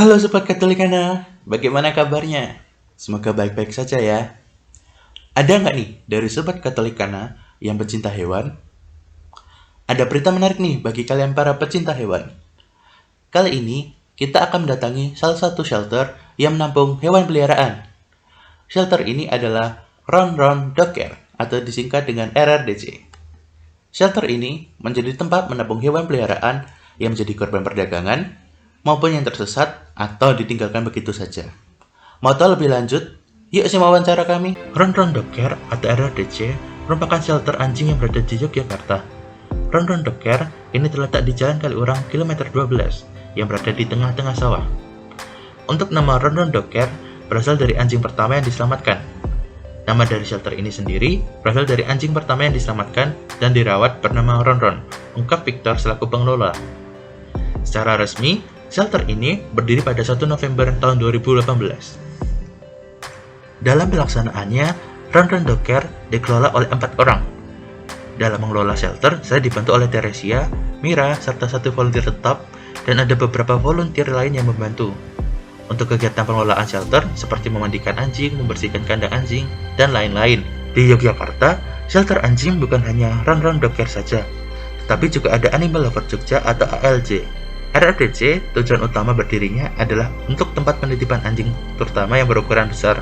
Halo Sobat Katolikana, bagaimana kabarnya? Semoga baik-baik saja ya. Ada nggak nih dari Sobat Katolikana yang pecinta hewan? Ada berita menarik nih bagi kalian para pecinta hewan. Kali ini kita akan mendatangi salah satu shelter yang menampung hewan peliharaan. Shelter ini adalah Ron Ron Dog Care atau disingkat dengan RRDC. Shelter ini menjadi tempat menampung hewan peliharaan yang menjadi korban perdagangan maupun yang tersesat atau ditinggalkan begitu saja. Mau tahu lebih lanjut? Yuk simak wawancara kami. Ron Ron Dog Care atau RRDC merupakan shelter anjing yang berada di Yogyakarta. Ron Ron Dog Care ini terletak di Jalan Kaliurang kilometer 12 yang berada di tengah-tengah sawah. Untuk nama Ron Ron Dog Care berasal dari anjing pertama yang diselamatkan. Nama dari shelter ini sendiri berasal dari anjing pertama yang diselamatkan dan dirawat bernama Ron Ron, ungkap Victor selaku pengelola. Secara resmi, shelter ini berdiri pada 1 November tahun 2018. Dalam pelaksanaannya, Ron Ron Dog Care dikelola oleh 4 orang. Dalam mengelola shelter, saya dibantu oleh Teresia, Mira, serta 1 volunteer tetap, dan ada beberapa volunteer lain yang membantu. Untuk kegiatan pengelolaan shelter, seperti memandikan anjing, membersihkan kandang anjing, dan lain-lain. Di Yogyakarta, shelter anjing bukan hanya Ron Ron Dog Care saja, tetapi juga ada Animal Lover Jogja atau ALJ. RRDC tujuan utama berdirinya adalah untuk tempat penitipan anjing, terutama yang berukuran besar,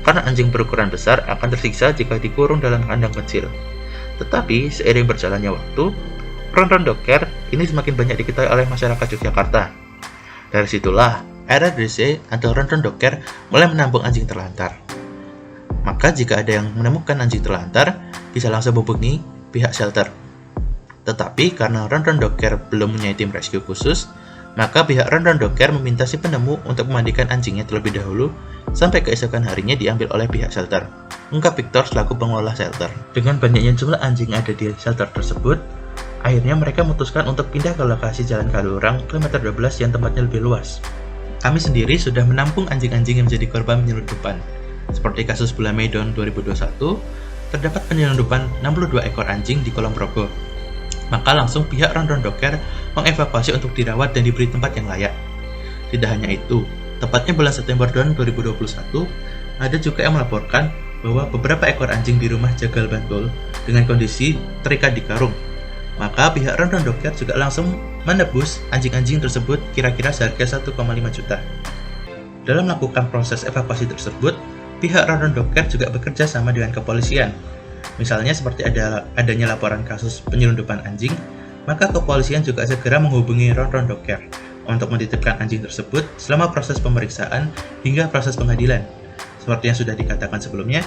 karena anjing berukuran besar akan tersiksa jika dikurung dalam kandang kecil. Tetapi seiring berjalannya waktu, Ron Ron Dog Care ini semakin banyak diketahui oleh masyarakat Yogyakarta. Dari situlah RRDC atau Ron Ron Dog Care mulai menampung anjing terlantar. Maka jika ada yang menemukan anjing terlantar, bisa langsung hubungi pihak shelter. Tetapi karena Ron Ron Dog Care belum mempunyai tim rescue khusus, maka pihak Ron Ron Dog Care meminta si penemu untuk memandikan anjingnya terlebih dahulu sampai keesokan harinya diambil oleh pihak shelter, ungkap Victor selaku pengelola shelter. Dengan banyaknya jumlah anjing ada di shelter tersebut, akhirnya mereka memutuskan untuk pindah ke lokasi Jalan Kaliurang kilometer 12 yang tempatnya lebih luas. Kami sendiri sudah menampung anjing-anjing yang menjadi korban penyelundupan. Seperti kasus bulan Mei tahun 2021, terdapat penyelundupan 62 ekor anjing di Kulon Progo. Maka langsung pihak Ron Ron Dog Care mengevakuasi untuk dirawat dan diberi tempat yang layak. Tidak hanya itu, tepatnya bulan September tahun 2021, ada juga yang melaporkan bahwa beberapa ekor anjing di rumah Jagal Bantul dengan kondisi terikat di karung. Maka pihak Ron Ron Dog Care juga langsung menebus anjing-anjing tersebut kira-kira seharga 1,5 juta. Dalam melakukan proses evakuasi tersebut, pihak Ron Ron Dog Care juga bekerja sama dengan kepolisian. Misalnya seperti adanya laporan kasus penyelundupan anjing, maka kepolisian juga segera menghubungi Ron Ron Dog Care untuk menitipkan anjing tersebut selama proses pemeriksaan hingga proses pengadilan. Seperti yang sudah dikatakan sebelumnya,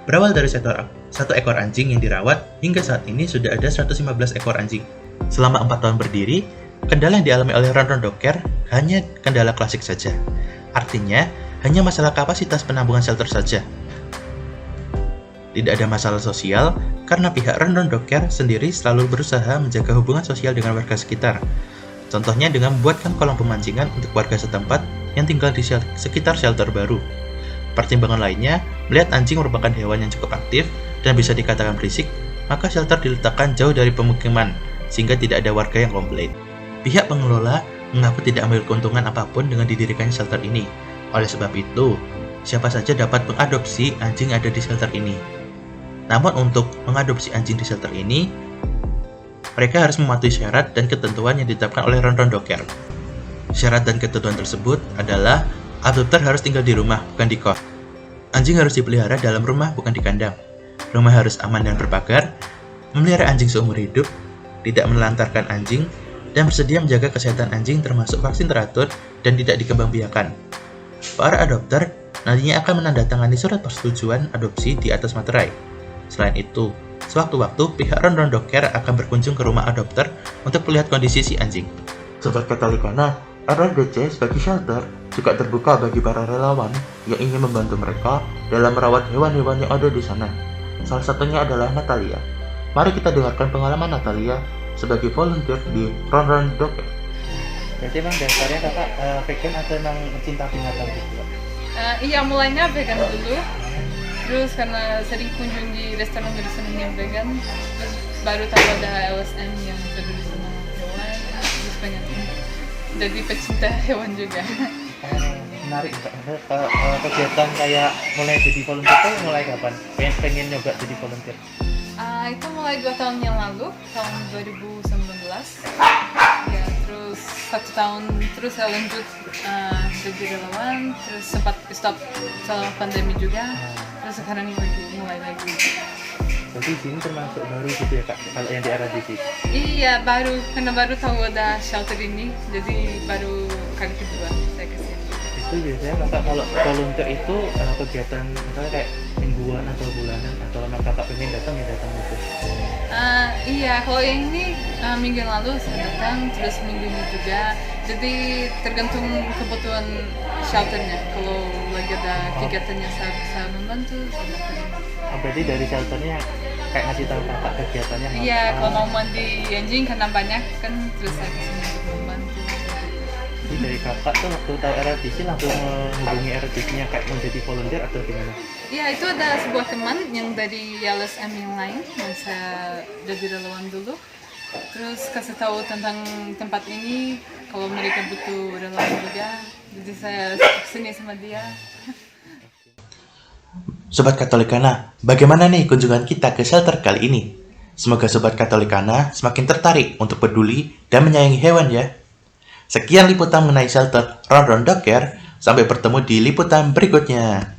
berawal dari satu ekor anjing yang dirawat, hingga saat ini sudah ada 115 ekor anjing. Selama 4 tahun berdiri, kendala yang dialami oleh Ron Ron Dog Care hanya kendala klasik saja. Artinya, hanya masalah kapasitas penampungan shelter saja. Tidak ada masalah sosial karena pihak Ron Ron Dog Care sendiri selalu berusaha menjaga hubungan sosial dengan warga sekitar. Contohnya dengan membuatkan kolam pemancingan untuk warga setempat yang tinggal di sekitar shelter baru. Pertimbangan lainnya, melihat anjing merupakan hewan yang cukup aktif dan bisa dikatakan berisik, maka shelter diletakkan jauh dari pemukiman sehingga tidak ada warga yang komplain. Pihak pengelola mengaku tidak ambil keuntungan apapun dengan didirikannya shelter ini. Oleh sebab itu, siapa saja dapat mengadopsi anjing ada di shelter ini. Namun untuk mengadopsi anjing di shelter ini, mereka harus mematuhi syarat dan ketentuan yang ditetapkan oleh Ron Ron Dog Care. Syarat dan ketentuan tersebut adalah adopter harus tinggal di rumah, bukan di kos. Anjing harus dipelihara dalam rumah, bukan di kandang. Rumah harus aman dan berpagar, memelihara anjing seumur hidup, tidak menelantarkan anjing, dan bersedia menjaga kesehatan anjing termasuk vaksin teratur dan tidak dikembangbiakan. Para adopter nantinya akan menandatangani surat persetujuan adopsi di atas materai. Selain itu, sewaktu-waktu pihak Ron Ron Dog Care akan berkunjung ke rumah adopter untuk melihat kondisi si anjing. Sobat Katolikana, RRDC sebagai shelter juga terbuka bagi para relawan yang ingin membantu mereka dalam merawat hewan-hewan yang ada di sana. Salah satunya adalah Natalia. Mari kita dengarkan pengalaman Natalia sebagai volunteer di Ron Ron Dog Care. Berarti emang dasarnya kakak vegan atau emang cinta binatang gitu? Iya, mulainya vegan dulu. Terus karena sering kunjung di restoran-restoran yang vegan, terus baru tahu ada LSM yang peduli sama hewan, terus pengen jadi pecinta hewan juga. menarik Kak. Kegiatan kayak mulai jadi volunteer tuh mulai kapan? Pengen nyoba jadi volunteer? Itu mulai 2 tahun yang lalu, tahun 2019. Ya, terus 1 tahun terus saya lanjut jadi relawan, terus sempat stop selama pandemi juga. Terus sekarang lagi mulai lagi. Jadi sini termasuk baru gitu ya Kak, kalau yang di RRDC? Iya, karena baru tahu ada shelter ini, jadi baru kali kedua saya kesini. Itu biasanya Kakak kalau volunteer itu kegiatan misalnya kayak mingguan atau bulanan, atau memang Kakak pengen datang ya datang gitu? Iya, kalau yang ini minggu yang lalu saya datang, terus minggu ini juga. Jadi tergantung kebutuhan shelternya. Kalau lagi ada kegiatannya saya bisa membantu, saya datang. Berarti dari shelternya kayak ngasih tahu Kakak kegiatannya? Iya, kalau mau mandi anjing karena banyak kan, terus saya kesini untuk membantu. Jadi dari Kakak tuh waktu tahu RRDC langsung menghubungi RRDC-nya kayak mau jadi volunteer atau gimana? Iya, itu ada sebuah teman yang dari LSM yang lain yang saya jadi relawan dulu. Terus kasih tahu tentang tempat ini, kalau mereka butuh relawan juga. Jadi saya kesini sama dia. Sobat Katolikana, bagaimana nih kunjungan kita ke shelter kali ini? Semoga Sobat Katolikana semakin tertarik untuk peduli dan menyayangi hewan ya. Sekian liputan mengenai shelter Ron Ron Dog Care. Sampai bertemu di liputan berikutnya.